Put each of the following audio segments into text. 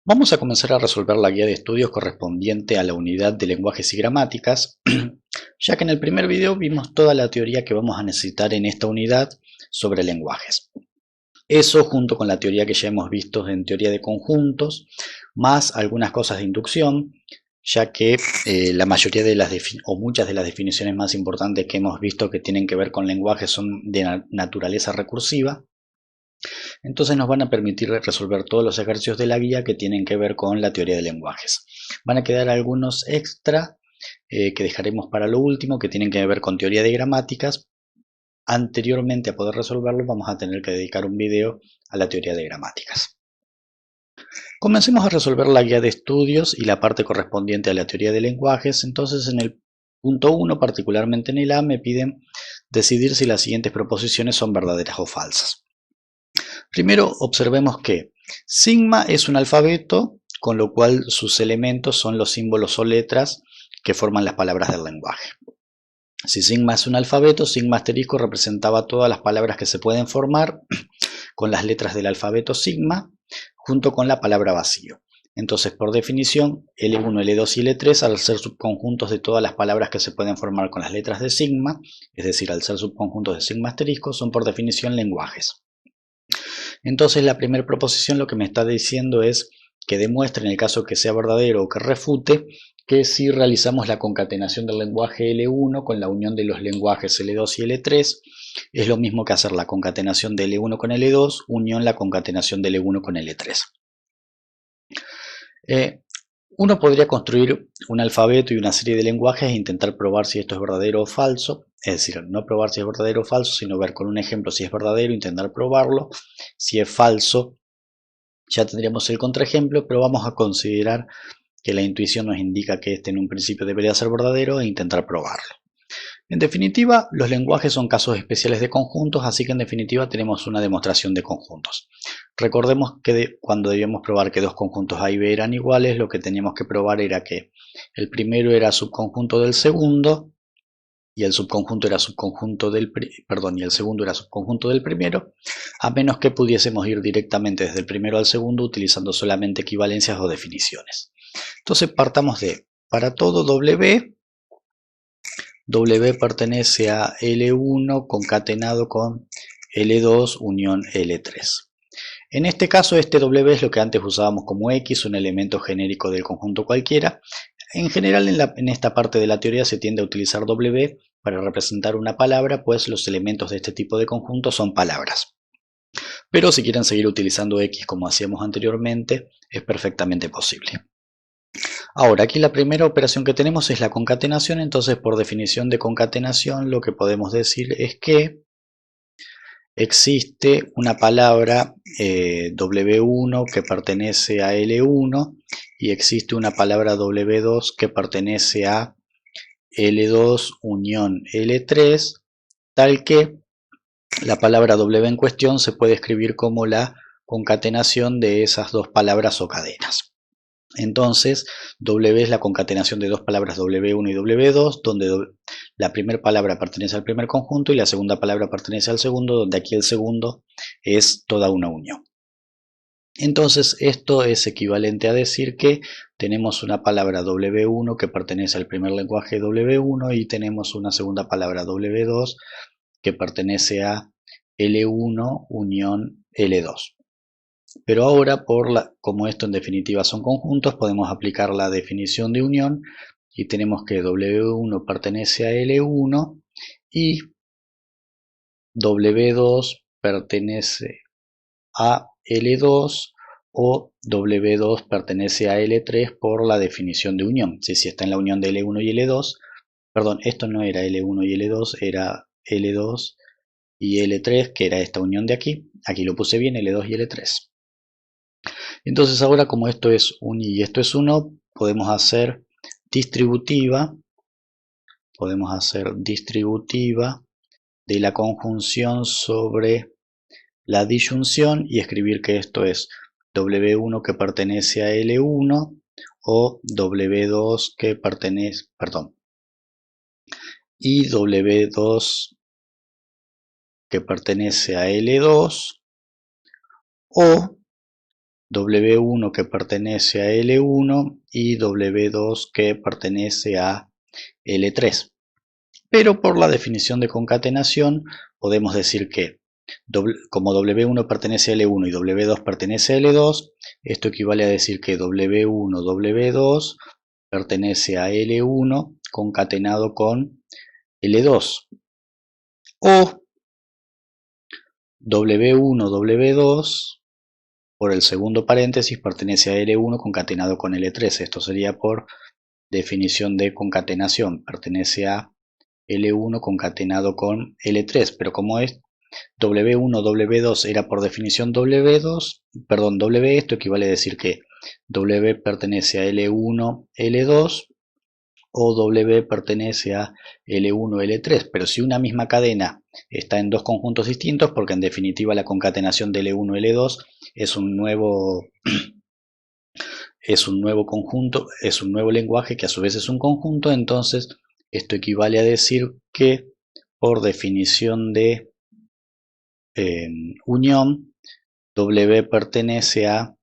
Vamos a comenzar a resolver la guía de estudios correspondiente a la unidad de lenguajes y gramáticas, ya que en el primer video vimos toda la teoría que vamos a necesitar en esta unidad sobre lenguajes. Eso junto con la teoría que ya hemos visto en teoría de conjuntos, más algunas cosas de inducción, ya que la mayoría de las o muchas de las definiciones más importantes que hemos visto que tienen que ver con lenguajes son de naturaleza recursiva. Entonces nos van a permitir resolver todos los ejercicios de la guía que tienen que ver con la teoría de lenguajes. Van a quedar algunos extra que dejaremos para lo último, que tienen que ver con teoría de gramáticas. Anteriormente a poder resolverlo vamos a tener que dedicar un video a la teoría de gramáticas. Comencemos a resolver la guía de estudios y la parte correspondiente a la teoría de lenguajes. Entonces en el punto 1, particularmente en el A, me piden decidir si las siguientes proposiciones son verdaderas o falsas. Primero observemos que sigma es un alfabeto, con lo cual sus elementos son los símbolos o letras que forman las palabras del lenguaje. Si sigma es un alfabeto, sigma asterisco representaba todas las palabras que se pueden formar con las letras del alfabeto sigma, junto con la palabra vacío. Entonces, por definición, L1, L2 y L3, al ser subconjuntos de todas las palabras que se pueden formar con las letras de sigma, es decir, al ser subconjuntos de sigma asterisco, son por definición lenguajes. Entonces la primera proposición lo que me está diciendo es que demuestre, en el caso que sea verdadero o que refute, que si realizamos la concatenación del lenguaje L1 con la unión de los lenguajes L2 y L3, es lo mismo que hacer la concatenación de L1 con L2, unión la concatenación de L1 con L3. Uno podría construir un alfabeto y una serie de lenguajes e intentar probar si esto es verdadero o falso. Es decir, no probar si es verdadero o falso, sino ver con un ejemplo si es verdadero, intentar probarlo. Si es falso, ya tendríamos el contraejemplo, pero vamos a considerar que la intuición nos indica que este en un principio debería ser verdadero e intentar probarlo. En definitiva, los lenguajes son casos especiales de conjuntos, así que en definitiva tenemos una demostración de conjuntos. Recordemos que cuando debíamos probar que dos conjuntos A y B eran iguales, lo que teníamos que probar era que el primero era subconjunto del segundo y el subconjunto era subconjunto del y el segundo era subconjunto del primero, a menos que pudiésemos ir directamente desde el primero al segundo utilizando solamente equivalencias o definiciones. Entonces partamos de, para todo W pertenece a L1 concatenado con L2 unión L3. En este caso, este W es lo que antes usábamos como X, un elemento genérico del conjunto cualquiera. En general, en esta parte de la teoría se tiende a utilizar W para representar una palabra, pues los elementos de este tipo de conjuntos son palabras. Pero si quieren seguir utilizando X como hacíamos anteriormente, es perfectamente posible. Ahora, aquí la primera operación que tenemos es la concatenación, entonces por definición de concatenación lo que podemos decir es que existe una palabra W1 que pertenece a L1 y existe una palabra W2 que pertenece a L2 unión L3, tal que la palabra W en cuestión se puede escribir como la concatenación de esas dos palabras o cadenas. Entonces, W es la concatenación de dos palabras W1 y W2, donde la primera palabra pertenece al primer conjunto y la segunda palabra pertenece al segundo, donde aquí el segundo es toda una unión. Entonces, esto es equivalente a decir que tenemos una palabra W1 que pertenece al primer lenguaje W1 y tenemos una segunda palabra W2 que pertenece a L1 unión L2. Pero ahora, como esto en definitiva son conjuntos, podemos aplicar la definición de unión y tenemos que W1 pertenece a L1 y W2 pertenece a L2 o W2 pertenece a L3 por la definición de unión. Si está en la unión de L1 y L2, perdón, esto no era L1 y L2, era L2 y L3, que era esta unión de aquí. Aquí lo puse bien, L2 y L3. Entonces ahora, como esto es 1 y esto es 1, podemos hacer distributiva de la conjunción sobre la disyunción y escribir que esto es W1 que pertenece a L1 o W2 que pertenece, y W2 que pertenece a L2 o W1 que pertenece a L1 y W2 que pertenece a L3. Pero por la definición de concatenación podemos decir que como W1 pertenece a L1 y W2 pertenece a L2, esto equivale a decir que W1, W2 pertenece a L1 concatenado con L2. O W1, W2 por el segundo paréntesis pertenece a L1 concatenado con L3. Esto sería por definición de concatenación. Pertenece a L1 concatenado con L3. Pero como es W1, W2 era por definición W2, perdón, W, esto equivale a decir que W pertenece a L1, L2 o W pertenece a L1, L3. Pero si una misma cadena está en dos conjuntos distintos, porque en definitiva la concatenación de L1, L2 es un nuevo conjunto, es un nuevo lenguaje que a su vez es un conjunto, entonces esto equivale a decir que por definición de unión, W pertenece a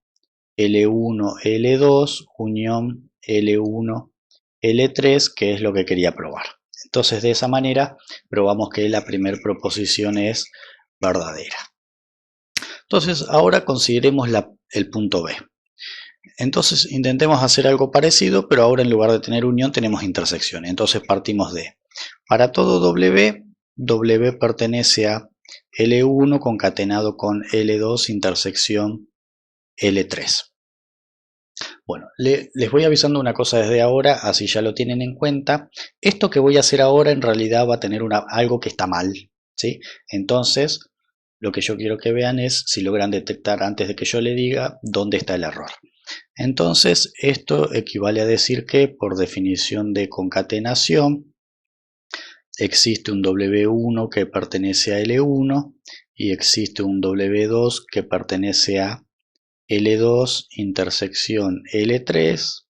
L1, L2, unión L1, L3, que es lo que quería probar. Entonces de esa manera probamos que la primera proposición es verdadera. Entonces ahora consideremos el punto B. Entonces intentemos hacer algo parecido, pero ahora en lugar de tener unión tenemos intersección. Entonces partimos de, para todo W, W pertenece a L1 concatenado con L2 intersección L3. Bueno, les voy avisando una cosa desde ahora, así ya lo tienen en cuenta. Esto que voy a hacer ahora en realidad va a tener algo que está mal, ¿sí? Entonces, lo que yo quiero que vean es si logran detectar antes de que yo le diga dónde está el error. Entonces, esto equivale a decir que por definición de concatenación existe un W1 que pertenece a L1 y existe un W2 que pertenece a L2 intersección L3,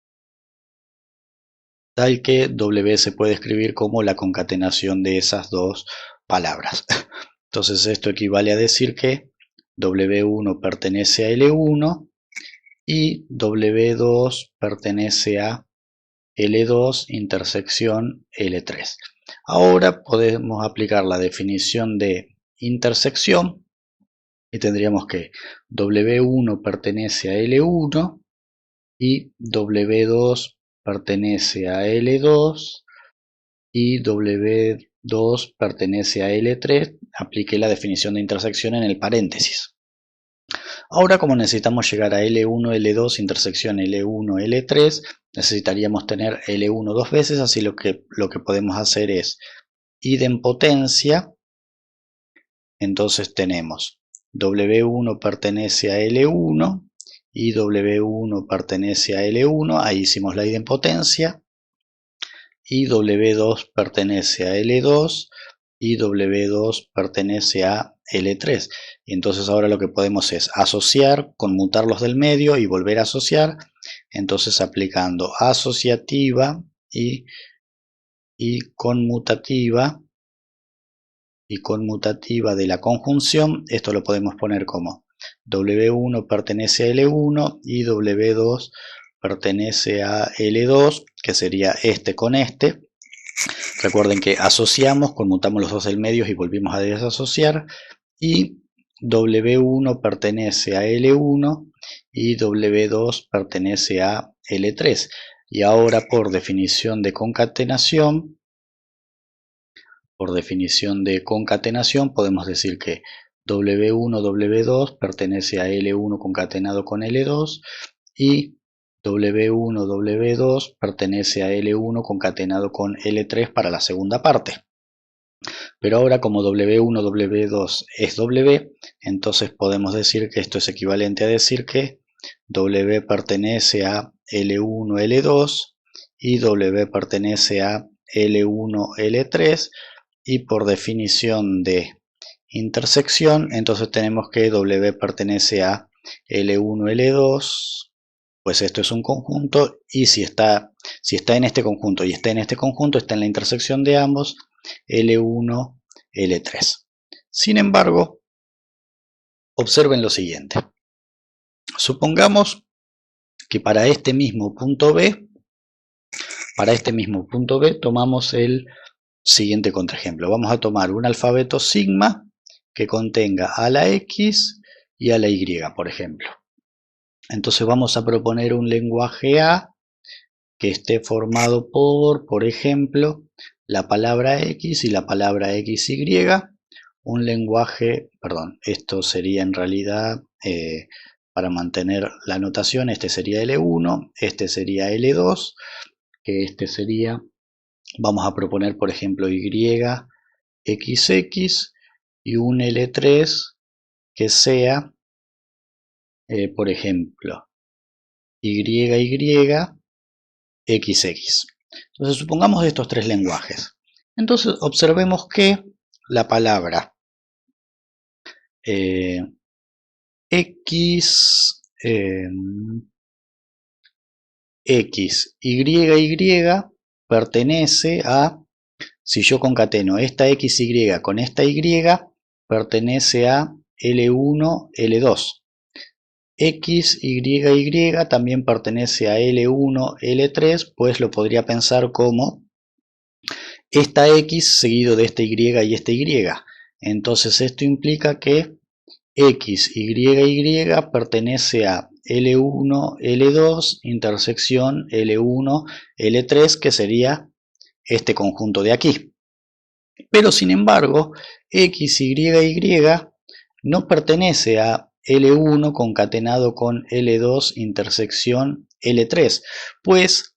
tal que W se puede escribir como la concatenación de esas dos palabras. Entonces esto equivale a decir que W1 pertenece a L1 y W2 pertenece a L2 intersección L3. Ahora podemos aplicar la definición de intersección y tendríamos que W1 pertenece a L1 y W2 pertenece a L2 y W2 pertenece a L3. Apliqué la definición de intersección en el paréntesis. Ahora, como necesitamos llegar a L1, L2 intersección L1, L3, necesitaríamos tener L1 dos veces, así lo que podemos hacer es idempotencia. Entonces tenemos W1 pertenece a L1 y W1 pertenece a L1, ahí hicimos la idempotencia, y W2 pertenece a L2 y W2 pertenece a L3. Y entonces ahora lo que podemos es asociar, conmutarlos del medio y volver a asociar. Entonces aplicando asociativa y conmutativa de la conjunción, esto lo podemos poner como W1 pertenece a L1 y W2 pertenece a L2, que sería este con este. Recuerden que asociamos, conmutamos los dos del medio y volvimos a desasociar. Y W1 pertenece a L1 y W2 pertenece a L3. Y ahora por definición de concatenación, podemos decir que W1, W2 pertenece a L1 concatenado con L2 y W1, W2 pertenece a L1 concatenado con L3 para la segunda parte. Pero ahora como W1, W2 es W, entonces podemos decir que esto es equivalente a decir que W pertenece a L1, L2 y W pertenece a L1, L3, y por definición de intersección, entonces tenemos que W pertenece a L1, L2, pues esto es un conjunto, y si está en este conjunto y está en este conjunto, está en la intersección de ambos, L1, L3. Sin embargo, observen lo siguiente. Supongamos que para este mismo punto B tomamos el siguiente contraejemplo. Vamos a tomar un alfabeto sigma que contenga a la X y a la Y, por ejemplo. Entonces vamos a proponer un lenguaje A que esté formado por ejemplo, la palabra X y la palabra XY. Un lenguaje, perdón, esto sería en realidad, para mantener la notación, este sería L1, este sería L2, que este sería, vamos a proponer por ejemplo YXX y un L3 que sea, por ejemplo, YYXX. Entonces supongamos estos tres lenguajes. Entonces observemos que la palabra XYY pertenece a, si yo concateno esta XY con esta Y, pertenece a L1, L2. XYY también pertenece a L1, L3, pues lo podría pensar como esta X seguido de esta Y y esta Y. Entonces esto implica que XYY pertenece a L1, L2, intersección L1, L3, que sería este conjunto de aquí. Pero sin embargo, XYY no pertenece a L1 concatenado con L2 intersección L3, pues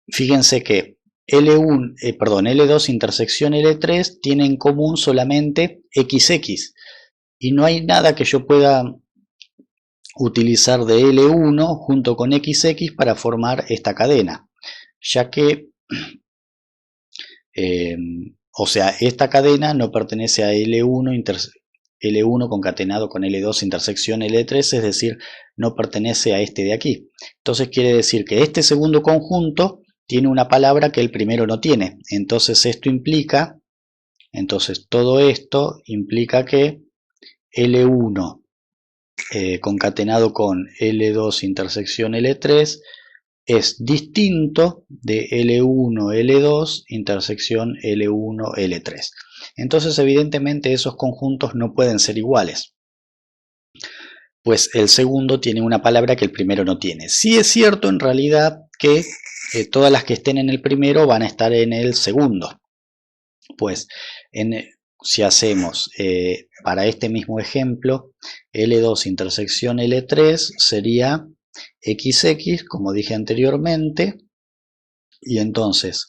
fíjense que L2 intersección L3 tiene en común solamente XX y no hay nada que yo pueda utilizar de L1 junto con XX para formar esta cadena, ya que o sea, esta cadena no pertenece a L1 concatenado con L2 intersección L3, es decir, no pertenece a este de aquí. Entonces quiere decir que este segundo conjunto tiene una palabra que el primero no tiene. Entonces todo esto implica que L1 concatenado con L2 intersección L3 es distinto de L1, L2, intersección L1, L3. Entonces, evidentemente, esos conjuntos no pueden ser iguales, pues el segundo tiene una palabra que el primero no tiene. Sí es cierto, en realidad, que todas las que estén en el primero van a estar en el segundo. Pues, si hacemos, para este mismo ejemplo, L2 intersección L3 sería XX, como dije anteriormente, y entonces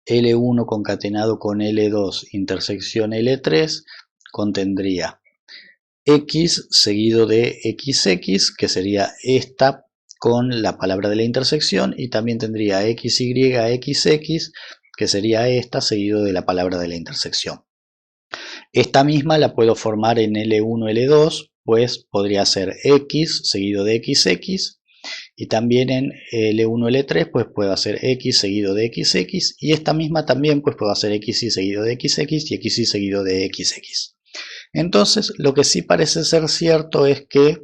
L1 concatenado con L2 intersección L3 contendría X seguido de XX, que sería esta con la palabra de la intersección, y también tendría XYXX, que sería esta seguido de la palabra de la intersección. Esta misma la puedo formar en L1, L2, pues podría ser X seguido de XX, y también en L1, L3 pues puedo hacer X seguido de XX, y esta misma también pues puedo hacer XY seguido de XX y XY seguido de XX. Entonces lo que sí parece ser cierto es que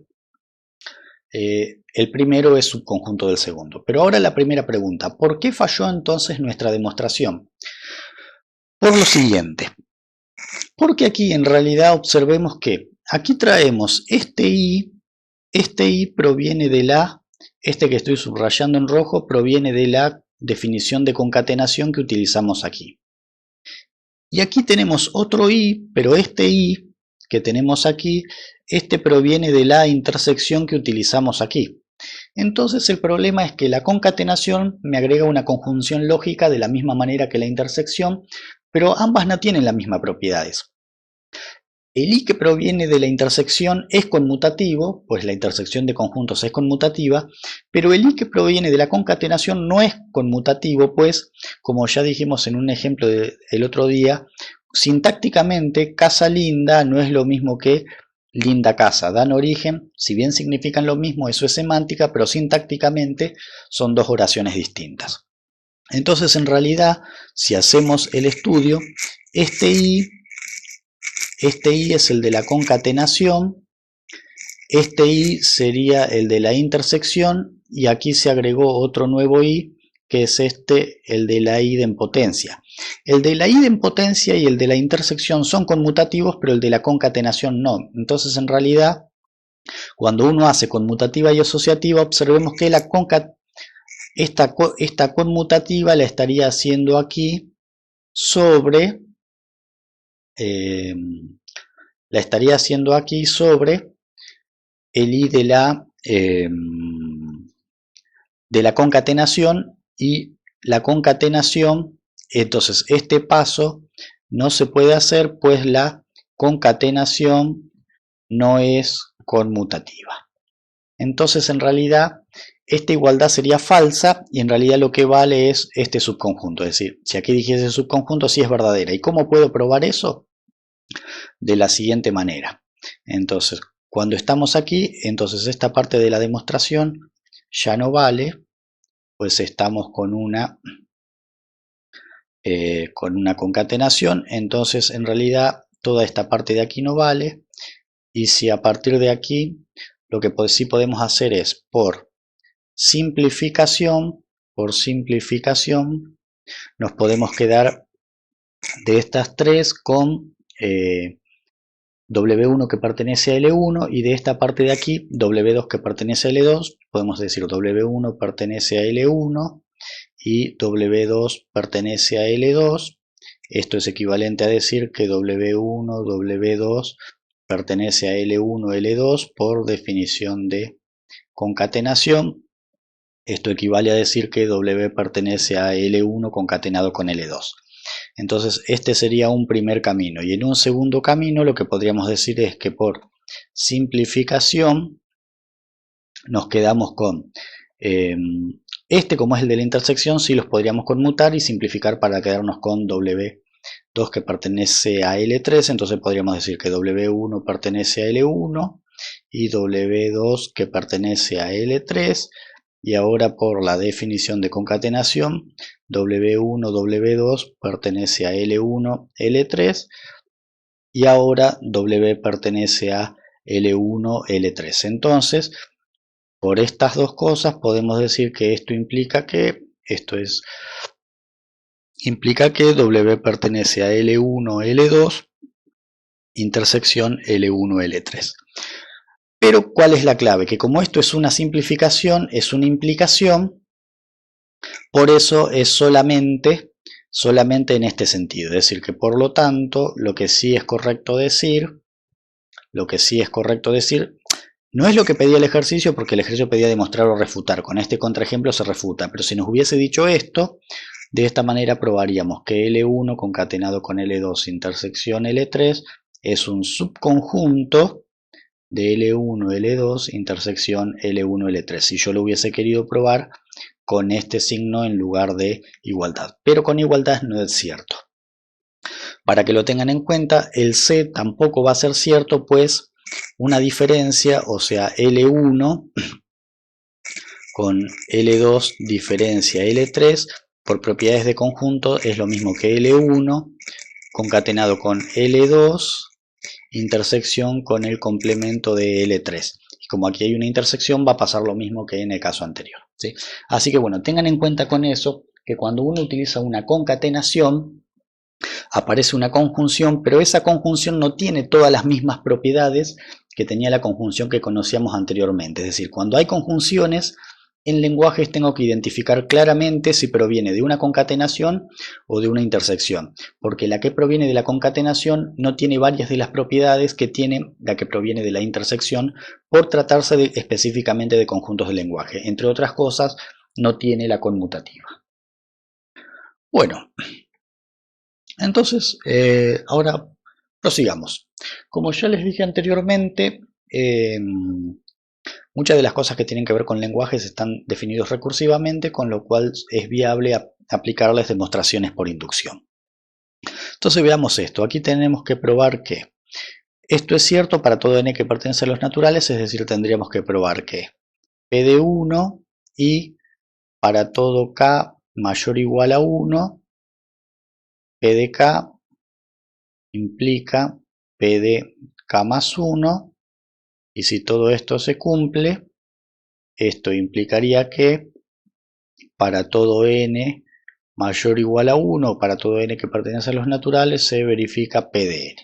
el primero es subconjunto del segundo. Pero ahora la primera pregunta, ¿por qué falló entonces nuestra demostración? Por lo siguiente, porque aquí en realidad observemos que aquí traemos este I proviene de la, este que estoy subrayando en rojo proviene de la definición de concatenación que utilizamos aquí. Y aquí tenemos otro I, pero este I que tenemos aquí, este proviene de la intersección que utilizamos aquí. Entonces el problema es que la concatenación me agrega una conjunción lógica de la misma manera que la intersección, pero ambas no tienen las mismas propiedades. El I que proviene de la intersección es conmutativo, pues la intersección de conjuntos es conmutativa, pero el I que proviene de la concatenación no es conmutativo, pues, como ya dijimos en un ejemplo del otro día, sintácticamente casa linda no es lo mismo que linda casa. Dan origen, si bien significan lo mismo, eso es semántica, pero sintácticamente son dos oraciones distintas. Entonces, en realidad, si hacemos el estudio, este I este i es el de la concatenación, este i sería el de la intersección y aquí se agregó otro nuevo i que es el de la idempotencia. El de la idempotencia y el de la intersección son conmutativos, pero el de la concatenación no. Entonces, en realidad, cuando uno hace conmutativa y asociativa, observemos que esta conmutativa la estaría haciendo aquí sobre el i de la concatenación, y la concatenación, entonces este paso no se puede hacer pues la concatenación no es conmutativa. Entonces en realidad esta igualdad sería falsa y en realidad lo que vale es este subconjunto. Es decir, si aquí dijese subconjunto sí es verdadera. ¿Y cómo puedo probar eso? De la siguiente manera. Entonces cuando estamos aquí, entonces esta parte de la demostración ya no vale, pues estamos con una concatenación. Entonces en realidad toda esta parte de aquí no vale, y si a partir de aquí lo que sí podemos hacer es por simplificación nos podemos quedar de estas tres con W1 que pertenece a L1 y de esta parte de aquí W2 que pertenece a L2. Podemos decir W1 pertenece a L1 y W2 pertenece a L2. Esto es equivalente a decir que W1, W2 pertenece a L1, L2 por definición de concatenación. Esto equivale a decir que W pertenece a L1 concatenado con L2. Entonces este sería un primer camino, y en un segundo camino lo que podríamos decir es que por simplificación nos quedamos con como es el de la intersección, sí los podríamos conmutar y simplificar para quedarnos con W2 que pertenece a L3. Entonces podríamos decir que W1 pertenece a L1 y W2 que pertenece a L3. Y ahora por la definición de concatenación, W1, W2 pertenece a L1, L3, y ahora W pertenece a L1, L3. Entonces, por estas dos cosas podemos decir que esto implica que W pertenece a L1, L2, intersección L1, L3. Pero ¿cuál es la clave? Que como esto es una simplificación, es una implicación, por eso es solamente en este sentido. Es decir, que por lo tanto, lo que sí es correcto decir, no es lo que pedía el ejercicio, porque el ejercicio pedía demostrar o refutar. Con este contraejemplo se refuta, pero si nos hubiese dicho esto, de esta manera probaríamos que L1 concatenado con L2 intersección L3 es un subconjunto de L1, L2, intersección L1, L3. Si yo lo hubiese querido probar con este signo en lugar de igualdad. Pero con igualdad no es cierto. Para que lo tengan en cuenta, el C tampoco va a ser cierto, pues una diferencia, o sea, L1 con L2 diferencia L3, por propiedades de conjunto es lo mismo que L1 concatenado con L2 intersección con el complemento de L3. Y como aquí hay una intersección, va a pasar lo mismo que en el caso anterior, ¿sí? Así que bueno, tengan en cuenta con eso que cuando uno utiliza una concatenación, aparece una conjunción, pero esa conjunción no tiene todas las mismas propiedades que tenía la conjunción que conocíamos anteriormente. Es decir, cuando hay conjunciones en lenguajes tengo que identificar claramente si proviene de una concatenación o de una intersección, porque la que proviene de la concatenación no tiene varias de las propiedades que tiene la que proviene de la intersección, por tratarse específicamente de conjuntos de lenguaje. Entre otras cosas, no tiene la conmutativa. Bueno, entonces ahora prosigamos. Como ya les dije anteriormente, muchas de las cosas que tienen que ver con lenguajes están definidos recursivamente, con lo cual es viable aplicarles demostraciones por inducción. Entonces veamos esto. Aquí tenemos que probar que esto es cierto para todo n que pertenece a los naturales, es decir, tendríamos que probar que P de 1 y para todo k mayor o igual a 1, P de k implica P de K más 1, y si todo esto se cumple, esto implicaría que para todo n mayor o igual a 1, para todo n que pertenece a los naturales, se verifica P de n,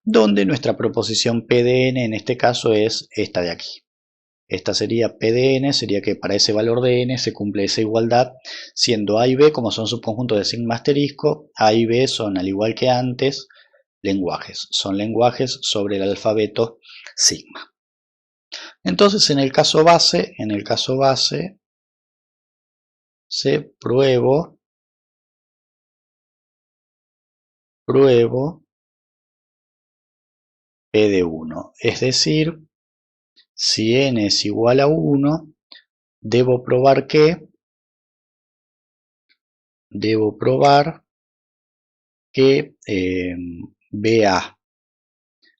donde nuestra proposición P de n en este caso es esta de aquí. Esta sería P de n, sería que para ese valor de n se cumple esa igualdad, siendo A y B, como son subconjuntos de sigma asterisco, A y B son, al igual que antes, lenguajes. Son lenguajes sobre el alfabeto sigma. Entonces, en el caso base, se pruebo P de 1, es decir, si n es igual a 1, debo probar que BA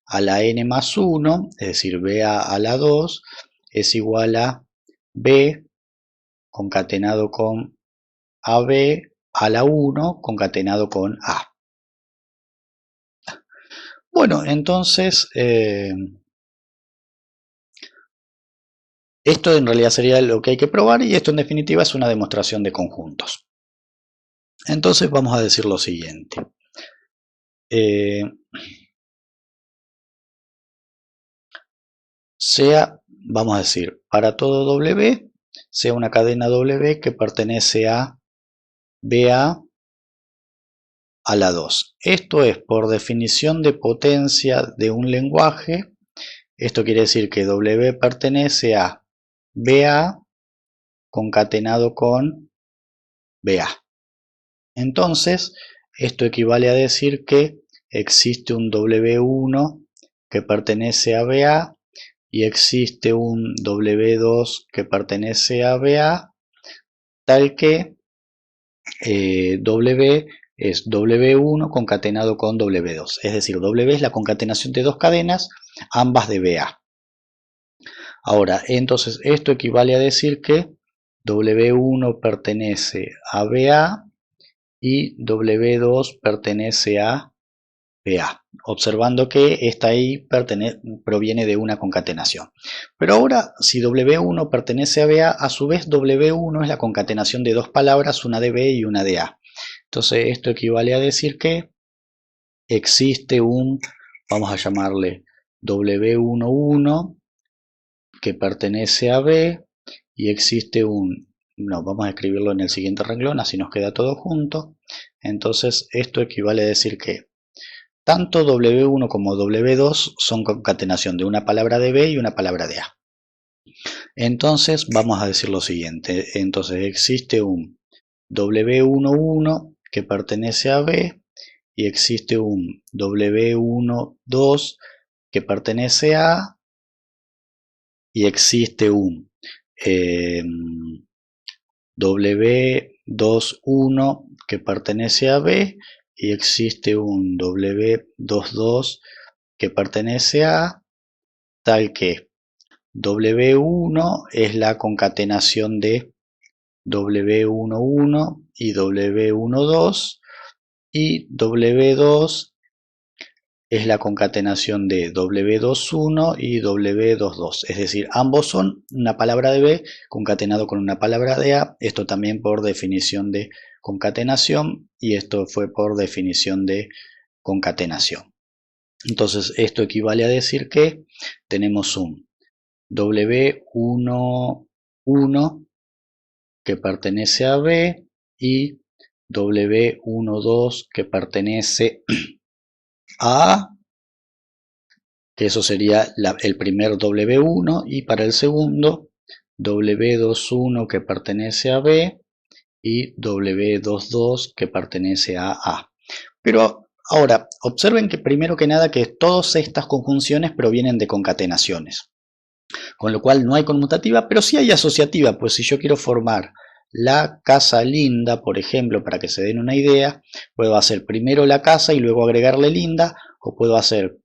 a la n más 1, es decir, BA a la 2, es igual a B concatenado con AB a la 1 concatenado con A. Bueno, entonces esto en realidad sería lo que hay que probar, y esto en definitiva es una demostración de conjuntos. Entonces vamos a decir lo siguiente. Vamos a decir, para todo W, sea una cadena W que pertenece a BA a la 2. Esto es por definición de potencia de un lenguaje. Esto quiere decir que W pertenece a BA concatenado con BA. Entonces, esto equivale a decir que existe un W1 que pertenece a BA y existe un W2 que pertenece a BA, tal que W es W1 concatenado con W2. Es decir, W es la concatenación de dos cadenas, ambas de BA. Ahora, entonces esto equivale a decir que W1 pertenece a BA y W2 pertenece a BA, observando que esta I proviene de una concatenación. Pero ahora, si W1 pertenece a BA, a su vez W1 es la concatenación de dos palabras, una de B y una de A. Entonces esto equivale a decir que existe un, vamos a llamarle W11, que pertenece a B, y existe un, no, vamos a escribirlo en el siguiente renglón, así nos queda todo junto. Entonces esto equivale a decir que tanto W1 como W2 son concatenación de una palabra de B y una palabra de A. Entonces vamos a decir lo siguiente. Entonces existe un W11 que pertenece a B y existe un W12 que pertenece a A y existe un W21 que pertenece a B y existe un W22 que pertenece a A, tal que W1 es la concatenación de W11 y W12 y W2 es la concatenación de W21 y W22, es decir, ambos son una palabra de B concatenado con una palabra de A, esto también por definición de concatenación y esto fue por definición de concatenación. Entonces esto equivale a decir que tenemos un W11 que pertenece a B y W12 que pertenece a A, que eso sería el primer W1, y para el segundo W21 que pertenece a B y W22 que pertenece a A. Pero ahora, observen que primero que nada que todas estas conjunciones provienen de concatenaciones, con lo cual no hay conmutativa, pero sí hay asociativa, pues si yo quiero formar la casa linda, por ejemplo, para que se den una idea, puedo hacer primero la casa y luego agregarle linda, o puedo hacer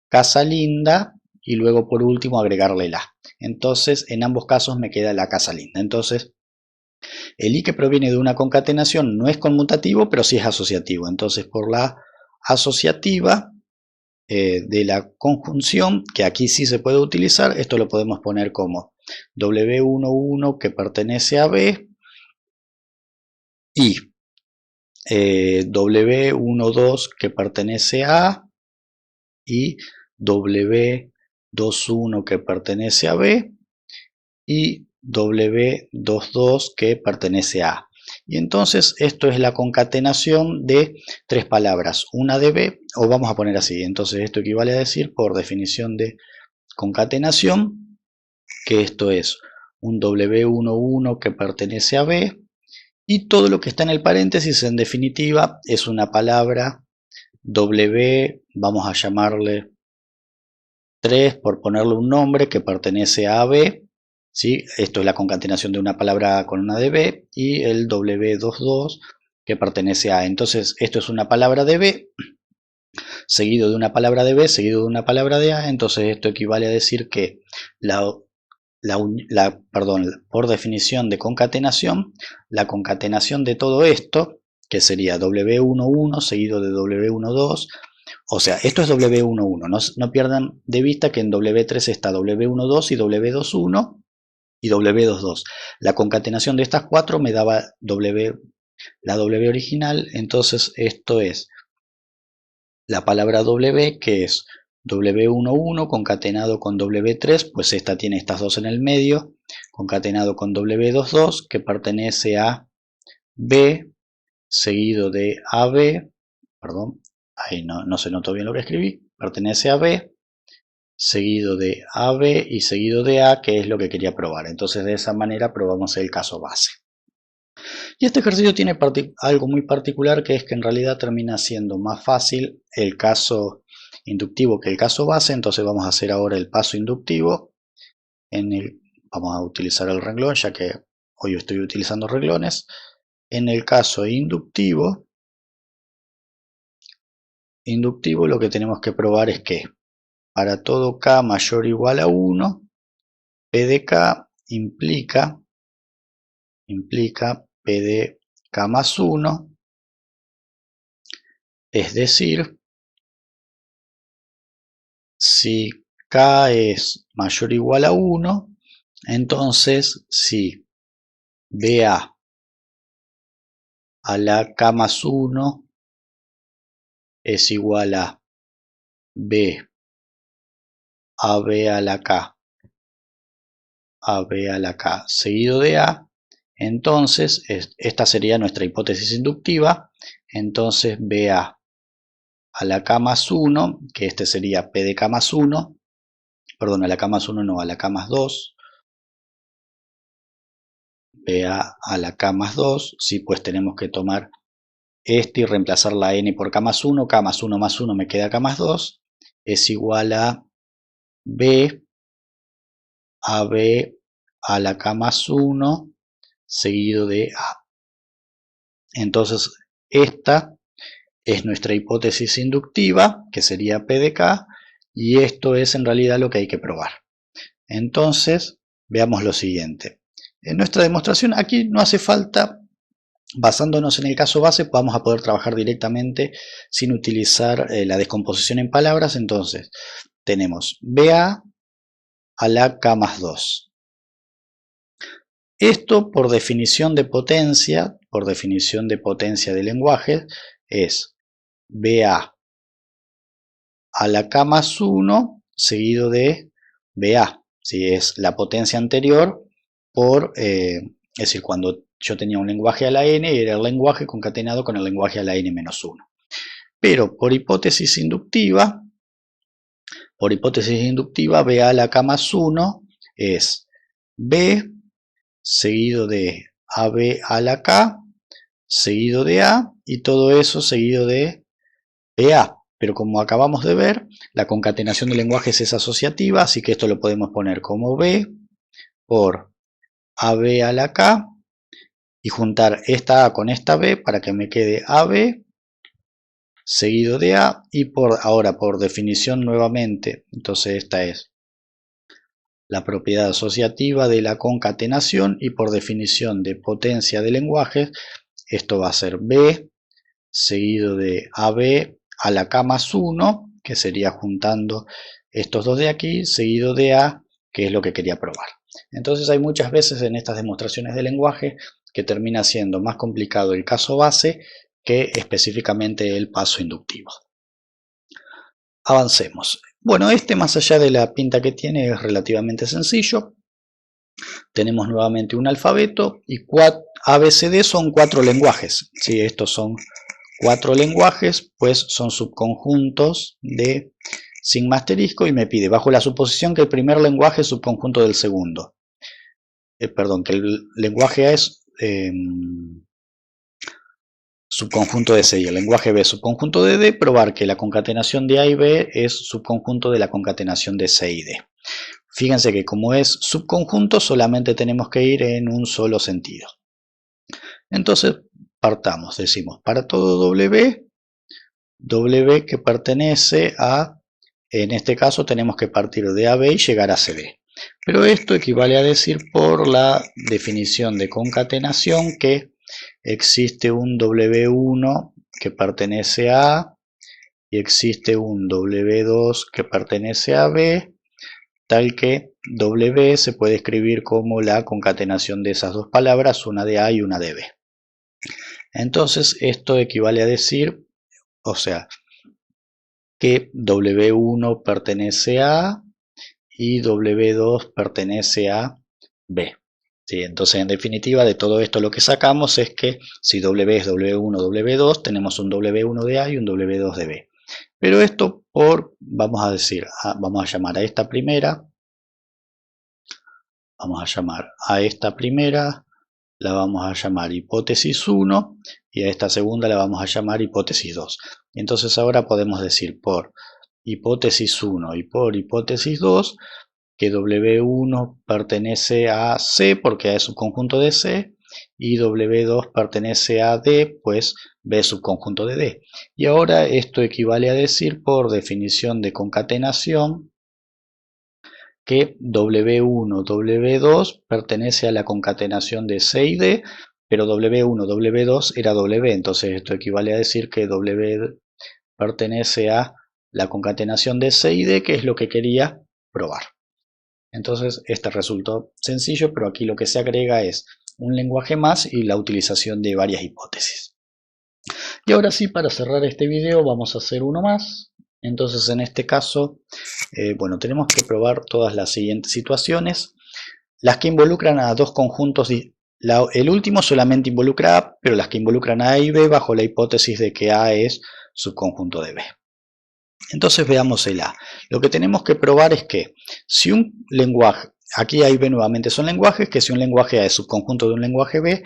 casa linda y luego por último agregarle la. Entonces, en ambos casos me queda la casa linda. Entonces, el i que proviene de una concatenación no es conmutativo, pero sí es asociativo. Entonces, por la asociativa, de la conjunción, que aquí sí se puede utilizar. Esto lo podemos poner como W11 que pertenece a B y W12 que pertenece a A y W21 que pertenece a B y W22 que pertenece a A. Y entonces esto es la concatenación de tres palabras, una de B, o vamos a poner así, entonces esto equivale a decir, por definición de concatenación, que esto es un W11 que pertenece a B, y todo lo que está en el paréntesis en definitiva es una palabra W, vamos a llamarle 3 por ponerle un nombre, que pertenece a B, ¿sí? Esto es la concatenación de una palabra con una de B, y el W22 que pertenece a A. Entonces esto es una palabra de B seguido de una palabra de B seguido de una palabra de A. Entonces esto equivale a decir que por definición de concatenación, la concatenación de todo esto, que sería W11 seguido de W12, o sea, esto es W11, no pierdan de vista que en W3 está W12 y W21 y W22. La concatenación de estas cuatro me daba la W original, entonces esto es la palabra W, que es W11 concatenado con W3, pues esta tiene estas dos en el medio, concatenado con W22, que pertenece a B, seguido de AB, perdón, ahí no se notó bien lo que escribí, pertenece a B, seguido de AB y seguido de A, que es lo que quería probar. Entonces de esa manera probamos el caso base. Y este ejercicio tiene algo muy particular, que es que en realidad termina siendo más fácil el caso inductivo que el caso base. Entonces vamos a hacer ahora el paso inductivo. Vamos a utilizar el renglón, ya que hoy estoy utilizando renglones. En el caso inductivo lo que tenemos que probar es que para todo k mayor o igual a 1, P de k implica P de k más 1, es decir, si k es mayor o igual a 1, entonces si BA a la k más 1 es igual a B a B a la k seguido de A, entonces esta sería nuestra hipótesis inductiva. Entonces BA a la k más 1, que este sería P de k más 1, perdón, a la k más 1 no, a la k más 2, BA a la k más 2, sí, pues tenemos que tomar este y reemplazar la n por k más 1 más 1 más 1 me queda k más 2, es igual a B a B a la k más 1 seguido de A. Entonces esta es nuestra hipótesis inductiva, que sería P de K, y esto es en realidad lo que hay que probar. Entonces veamos lo siguiente. En nuestra demostración aquí no hace falta, basándonos en el caso base, vamos a poder trabajar directamente sin utilizar la descomposición en palabras. Entonces tenemos BA a la k más 2. Esto por definición de potencia de lenguaje, es BA a la k más 1 seguido de BA, si es la potencia anterior es decir, cuando yo tenía un lenguaje a la n, era el lenguaje concatenado con el lenguaje a la n menos 1. Pero por hipótesis inductiva, BA a la k más 1 es B seguido de AB a la k seguido de A, y todo eso seguido de BA. Pero como acabamos de ver, la concatenación de lenguajes es asociativa, así que esto lo podemos poner como B por AB a la K y juntar esta A con esta B para que me quede AB seguido de A, y ahora por definición nuevamente, entonces esta es la propiedad asociativa de la concatenación, y por definición de potencia de lenguajes, esto va a ser B seguido de AB a la k más 1, que sería juntando estos dos de aquí, seguido de A, que es lo que quería probar. Entonces hay muchas veces en estas demostraciones de lenguaje que termina siendo más complicado el caso base que específicamente el paso inductivo. Avancemos. Bueno, más allá de la pinta que tiene es relativamente sencillo. Tenemos nuevamente un alfabeto y ABCD son 4 lenguajes. Si estos son 4 lenguajes, pues son subconjuntos de sigma asterisco y me pide, bajo la suposición que el primer lenguaje es subconjunto del segundo. Perdón, que el lenguaje A es subconjunto de C y el lenguaje B es subconjunto de D, probar que la concatenación de A y B es subconjunto de la concatenación de C y D. Fíjense que como es subconjunto solamente tenemos que ir en un solo sentido. Entonces partamos, decimos para todo W que pertenece a, en este caso tenemos que partir de AB y llegar a CD. Pero esto equivale a decir por la definición de concatenación que existe un W1 que pertenece a A y existe un W2 que pertenece a B, tal que W se puede escribir como la concatenación de esas dos palabras, una de A y una de B. Entonces esto equivale a decir, o sea, que W1 pertenece a A y W2 pertenece a B. ¿Sí? Entonces, en definitiva, de todo esto lo que sacamos es que si W es W1, W2, tenemos un W1 de A y un W2 de B. Pero esto vamos a llamar a esta primera, la vamos a llamar hipótesis 1 y a esta segunda la vamos a llamar hipótesis 2. Entonces ahora podemos decir por hipótesis 1 y por hipótesis 2 que W1 pertenece a C porque A es subconjunto de C y W2 pertenece a D, pues B es subconjunto de D. Y ahora esto equivale a decir por definición de concatenación que W1, W2 pertenece a la concatenación de C y D, pero W1, W2 era W, entonces esto equivale a decir que W pertenece a la concatenación de C y D, que es lo que quería probar. Entonces este resultó sencillo, pero aquí lo que se agrega es un lenguaje más y la utilización de varias hipótesis. Y ahora sí, para cerrar este video vamos a hacer uno más. Entonces en este caso, bueno, tenemos que probar todas las siguientes situaciones, las que involucran a dos conjuntos. El último solamente involucra A, pero las que involucran a y B bajo la hipótesis de que A es subconjunto de B. Entonces veamos el A. Lo que tenemos que probar es que si un lenguaje, aquí A y B nuevamente son lenguajes, que si un lenguaje A es subconjunto de un lenguaje B,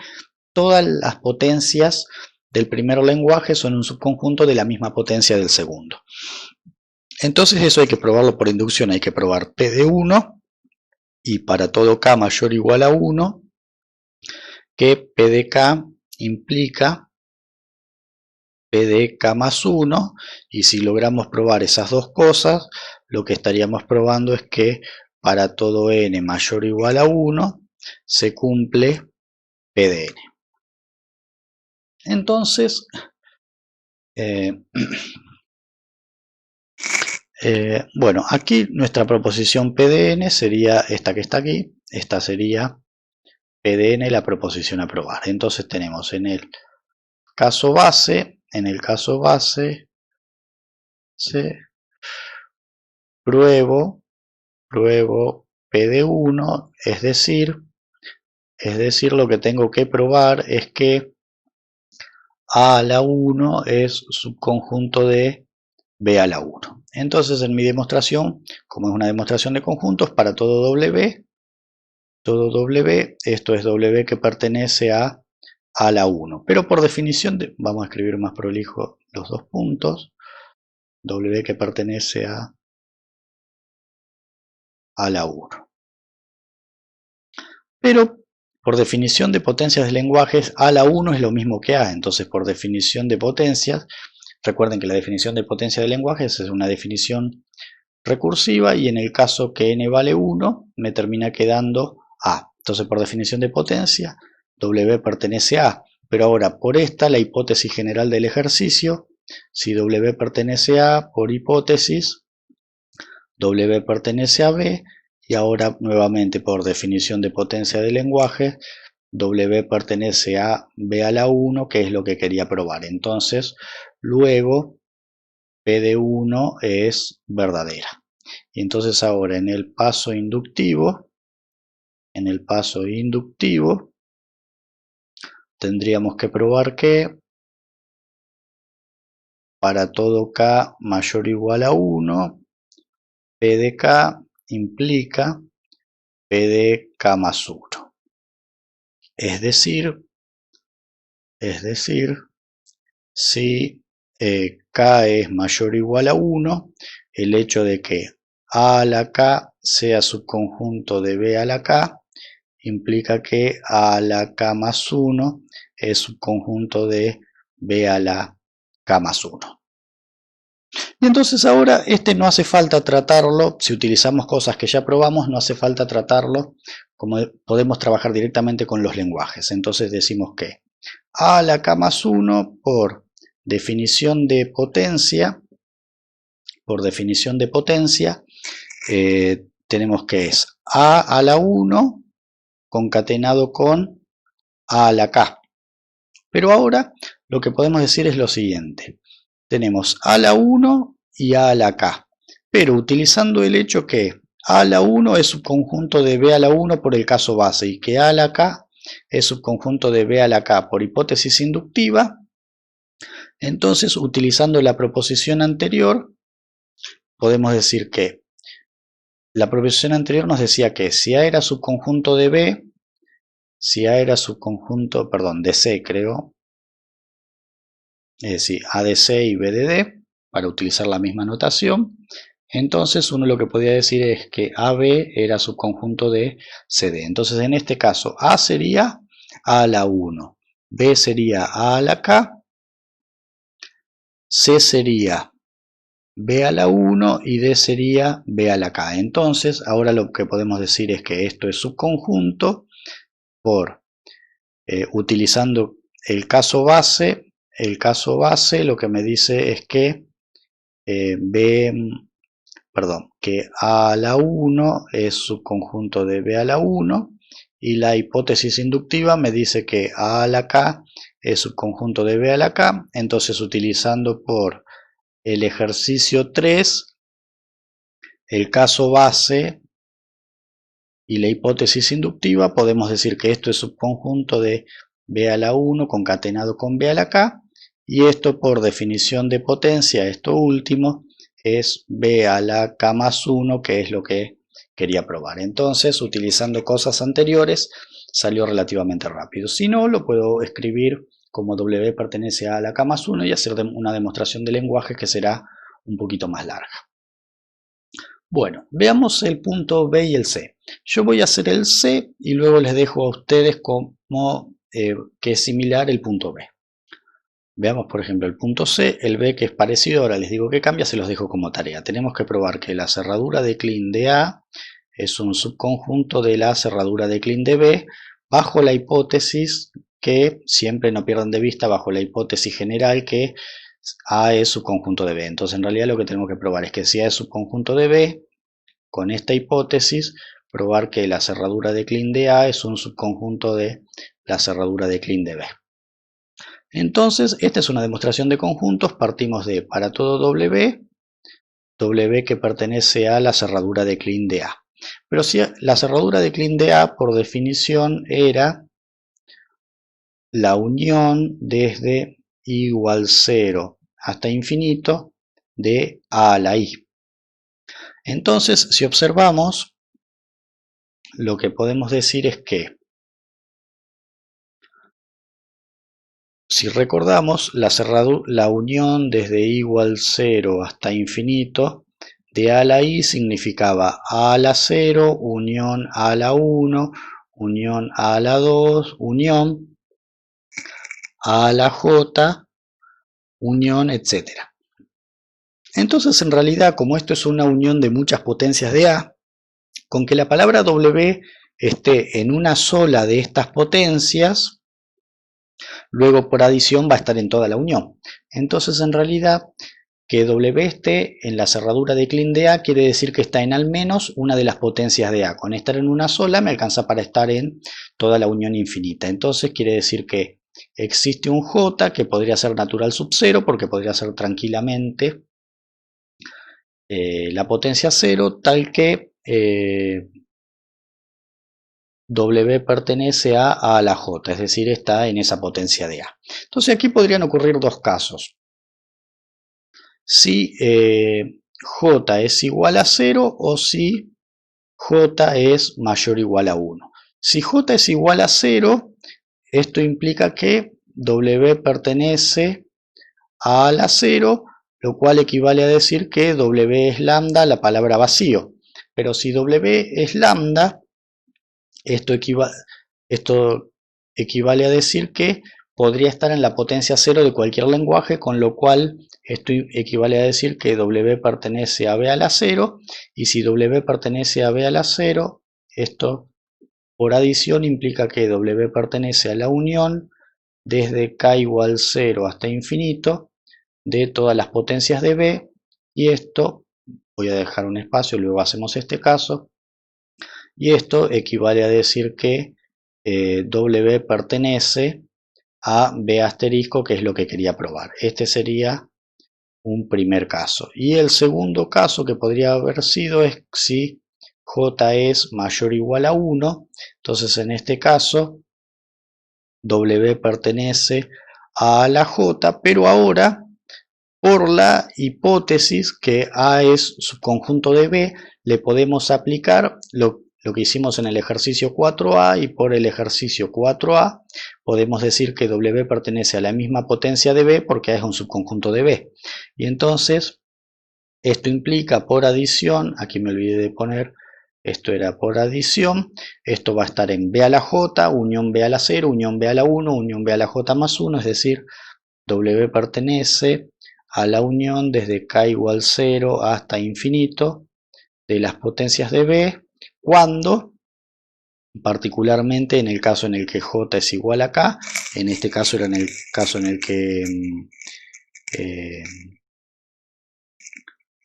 todas las potencias del primer lenguaje son un subconjunto de la misma potencia del segundo. Entonces eso hay que probarlo por inducción, hay que probar P de 1 y para todo K mayor o igual a 1, que P de K implica P de K más 1, y si logramos probar esas dos cosas, lo que estaríamos probando es que para todo N mayor o igual a 1 se cumple P de N. Entonces, bueno, aquí nuestra proposición P de N sería esta que está aquí, esta sería P de N la proposición a probar. Entonces tenemos en el caso base, pruebo P de 1, es decir, lo que tengo que probar es que A a la 1 es subconjunto de B a la 1. Entonces en mi demostración, como es una demostración de conjuntos, para todo W, esto es W que pertenece a la 1. Pero por definición, vamos a escribir más prolijo los dos puntos, W que pertenece a la 1. Pero por definición de potencias de lenguajes, A a la 1 es lo mismo que A. Entonces por definición de potencias, recuerden que la definición de potencia de lenguajes es una definición recursiva y en el caso que n vale 1 me termina quedando A. Entonces por definición de potencia W pertenece a A. Pero ahora por esta, la hipótesis general del ejercicio si W pertenece a A, por hipótesis, W pertenece a B, y ahora nuevamente por definición de potencia del lenguaje, W pertenece a B a la 1, que es lo que quería probar. Entonces, luego P de 1 es verdadera. Y entonces ahora en el paso inductivo, tendríamos que probar que para todo K mayor o igual a 1, P de K implica P de K más 1. Es decir, si K es mayor o igual a 1, el hecho de que A a la K sea subconjunto de B a la K implica que A a la K más 1 es subconjunto de B a la K más 1. Y entonces ahora no hace falta tratarlo, si utilizamos cosas que ya probamos, no hace falta tratarlo, como podemos trabajar directamente con los lenguajes. Entonces decimos que A a la K más 1 por definición de potencia, tenemos que es A a la 1 concatenado con A a la K. Pero ahora lo que podemos decir es lo siguiente. Tenemos A a la 1 y A a la K, pero utilizando el hecho que A a la 1 es subconjunto de B a la 1 por el caso base y que A a la K es subconjunto de B a la K por hipótesis inductiva, entonces utilizando la proposición anterior podemos decir que la proposición anterior nos decía que si A era subconjunto de B, de C creo, es decir, A de C y B de D, para utilizar la misma notación, entonces uno lo que podía decir es que AB era subconjunto de CD. Entonces en este caso A sería A a la 1, B sería A a la K, C sería B a la 1 y D sería B a la K. Entonces ahora lo que podemos decir es que esto es subconjunto por, utilizando el caso base, lo que me dice es que que A a la 1 es subconjunto de B a la 1 y la hipótesis inductiva me dice que A a la K es subconjunto de B a la K. Entonces utilizando por el ejercicio 3 el caso base y la hipótesis inductiva, podemos decir que esto es subconjunto de B a la 1 concatenado con B a la K, y esto por definición de potencia, esto último, es B a la K más 1, que es lo que quería probar. Entonces, utilizando cosas anteriores, salió relativamente rápido. Si no, lo puedo escribir como W pertenece a la K más 1 y hacer una demostración de lenguaje que será un poquito más larga. Bueno, veamos el punto B y el C. Yo voy a hacer el C y luego les dejo a ustedes como que es similar el punto B. Veamos por ejemplo el punto C, el B que es parecido, ahora les digo que cambia, se los dejo como tarea. Tenemos que probar que la cerradura de Kleene de A es un subconjunto de la cerradura de Kleene de B bajo la hipótesis que, siempre no pierdan de vista, bajo la hipótesis general que A es subconjunto de B. Entonces en realidad lo que tenemos que probar es que si A es subconjunto de B, con esta hipótesis, probar que la cerradura de Kleene de A es un subconjunto de la cerradura de Kleene de B. Entonces, esta es una demostración de conjuntos. Partimos de, para todo W que pertenece a la cerradura de Kleene de A. Pero si la cerradura de Kleene de A, por definición, era la unión desde I igual 0 hasta infinito de A a la I. Entonces, si observamos, lo que podemos decir es que, si recordamos, la unión desde I igual 0 hasta infinito de A a la I significaba A a la 0, unión A a la 1, unión A a la 2, unión A a la J, unión, etc. Entonces, en realidad, como esto es una unión de muchas potencias de A, con que la palabra W esté en una sola de estas potencias, Luego por adición va a estar en toda la unión. Entonces en realidad que W esté en la cerradura de Kleene de A quiere decir que está en al menos una de las potencias de A. Con estar en una sola me alcanza para estar en toda la unión infinita. Entonces quiere decir que existe un J que podría ser natural sub 0 porque podría ser tranquilamente la potencia 0 tal que W pertenece a la J, es decir, está en esa potencia de A. Entonces aquí podrían ocurrir dos casos. Si J es igual a 0 o si J es mayor o igual a 1. Si J es igual a 0, esto implica que W pertenece a la 0, lo cual equivale a decir que W es lambda, la palabra vacío. Pero si W es lambda, esto equivale a decir que podría estar en la potencia 0 de cualquier lenguaje, con lo cual esto equivale a decir que W pertenece a B a la 0, y si W pertenece a B a la 0, esto por adición implica que W pertenece a la unión desde k igual 0 hasta infinito de todas las potencias de B, y esto, voy a dejar un espacio, luego hacemos este caso, y esto equivale a decir que W pertenece a B asterisco, que es lo que quería probar. Este sería un primer caso. Y el segundo caso que podría haber sido es si J es mayor o igual a 1. Entonces en este caso W pertenece a la J, pero ahora por la hipótesis que A es subconjunto de B, le podemos aplicar lo que hicimos en el ejercicio 4A, y por el ejercicio 4A podemos decir que W pertenece a la misma potencia de B porque A es un subconjunto de B. Y entonces esto implica por adición, aquí me olvidé de poner, esto era por adición, esto va a estar en B a la J, unión B a la 0, unión B a la 1, unión B a la J más 1, es decir, W pertenece a la unión desde k igual 0 hasta infinito de las potencias de B, cuando, particularmente en el caso en el que J es igual a K, en este caso era en el caso en el que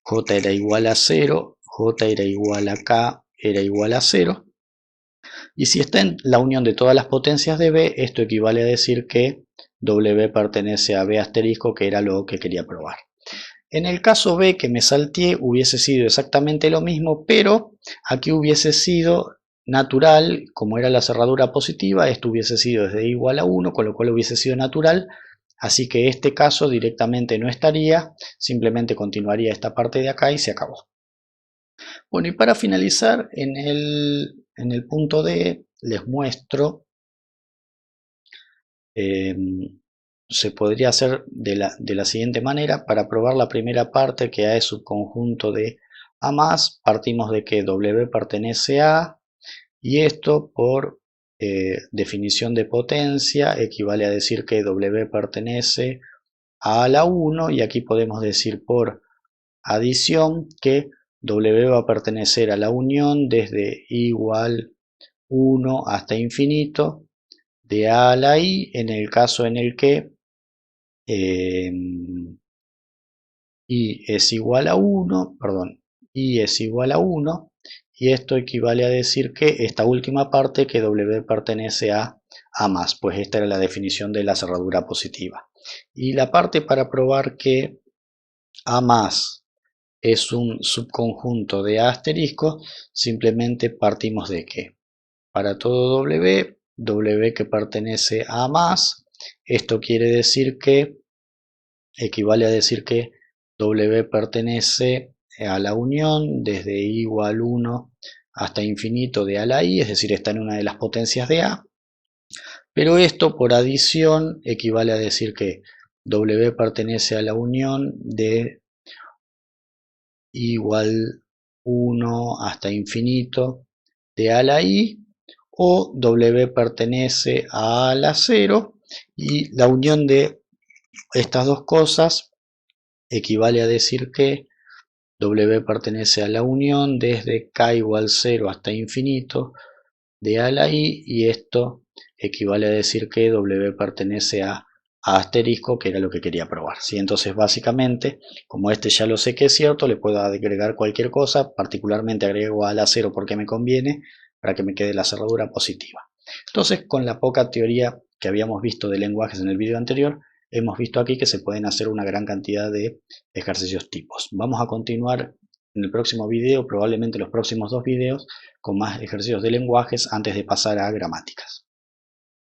J era igual a 0, J era igual a K, era igual a 0, y si está en la unión de todas las potencias de B, esto equivale a decir que W pertenece a B asterisco, que era lo que quería probar. En el caso B que me salteé hubiese sido exactamente lo mismo, pero aquí hubiese sido natural, como era la cerradura positiva, esto hubiese sido desde igual a 1, con lo cual hubiese sido natural, así que este caso directamente no estaría, simplemente continuaría esta parte de acá y se acabó. Bueno, y para finalizar, en el punto D les muestro, se podría hacer de la siguiente manera. Para probar la primera parte, que A es subconjunto de A más, partimos de que W pertenece a A, y esto por definición de potencia equivale a decir que W pertenece a la 1, y aquí podemos decir por adición que W va a pertenecer a la unión desde igual 1 hasta infinito de A a la I, en el caso en el que I es igual a 1, perdón, I es igual a 1, y esto equivale a decir que esta última parte, que W pertenece a A más, pues esta era la definición de la cerradura positiva. Y la parte para probar que A más es un subconjunto de A asterisco, simplemente partimos de que para todo W que pertenece a A más, esto quiere decir que equivale a decir que W pertenece a la unión desde I igual 1 hasta infinito de A a la I, es decir, está en una de las potencias de A, pero esto por adición equivale a decir que W pertenece a la unión de I igual 1 hasta infinito de A a la I, o W pertenece a la 0, y la unión de estas dos cosas equivale a decir que W pertenece a la unión desde k igual 0 hasta infinito de A a la I, y esto equivale a decir que W pertenece a asterisco, que era lo que quería probar, ¿sí? Entonces básicamente, como este ya lo sé que es cierto, le puedo agregar cualquier cosa, particularmente agrego a la 0 porque me conviene, para que me quede la cerradura positiva. Entonces, con la poca teoría que habíamos visto de lenguajes en el vídeo anterior, hemos visto aquí que se pueden hacer una gran cantidad de ejercicios tipos. Vamos a continuar en el próximo vídeo, probablemente los próximos 2 vídeos, con más ejercicios de lenguajes antes de pasar a gramáticas.